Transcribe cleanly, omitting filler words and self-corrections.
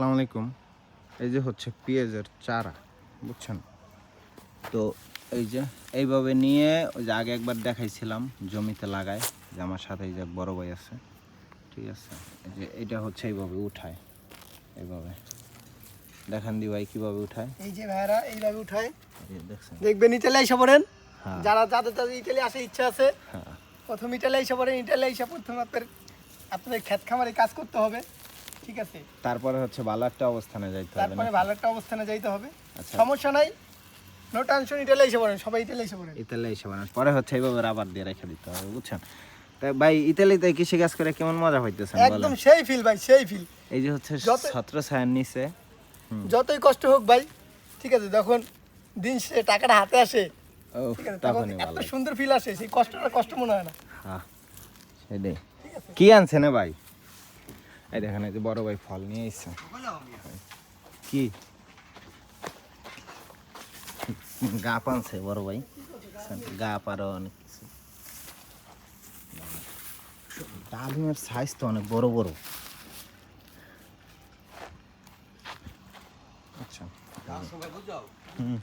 আসসালামু আলাইকুম। এই যে হচ্ছে পেঁয়াজের চারা, বুঝছেন? তো এই যে এইভাবে নিয়ে ওই যে আগে একবার দেখাইছিলাম জমিতে লাগায়, যে আমার সাথে এই যে বড় ভাই আছে, ঠিক আছে? এই যে এটা হচ্ছে এইভাবে উঠায়, এইভাবে দেখান দি ভাই কিভাবে উঠায়। এই যে ভাইরা এইভাবে উঠায়, এই যে দেখছেন? দেখবেন ইটালি আইসা পড়েন। হ্যাঁ যাদের ইটালি আসে ইচ্ছা আছে, হ্যাঁ। প্রথম ইটালি আইসা পড়েন। ইটালি আইসা প্রথম আপনাদের ক্ষেত খামারে কাজ করতে হবে, ঠিক আছে? তারপরে হচ্ছে ভালো একটা অবস্থানে যাইতে হবে, তারপরে নাকি? ভালো একটা অবস্থানে যাইতে হবে। আচ্ছা, সমস্যা নাই, নো টেনশন। ইটালি আইসা পড়েন, সবাই ইটালি আইসা পড়েন। ইতালি এসে বানান, পরে হচ্ছে এইভাবে রাবার দিয়ে রেখে দিতে হবে, বুঝছেন? তাই ভাই, ইতালিতে কৃষি কাজ করে কেমন মজা হইতেছেন একদম বলেন? সেই ফিল ভাই, সেই ফিল। এই যে হচ্ছে যত- ছত্র ছায়ার নিচে। যতই কষ্ট হোক ভাই, ঠিক আছে, যখন দিন শেষে টাকাটা হাতে আসে, ও, ঠিক আছে, তখন তখনই এত ভালো লাগে। সুন্দর ফিল আসে, সেই কষ্টটা কষ্ট মনে হয় না। হ্যাঁ, সেটাই। কি আনছে না ভাই? এই দেখেন, এই যে বড় ভাই ফল নিয়ে এসছে। কি গাপ আনছে বড় ভাই, গাপ আরো অনেক কিছু। ডালিমের সাইজ তো অনেক বড় বড়। আচ্ছা, হুম।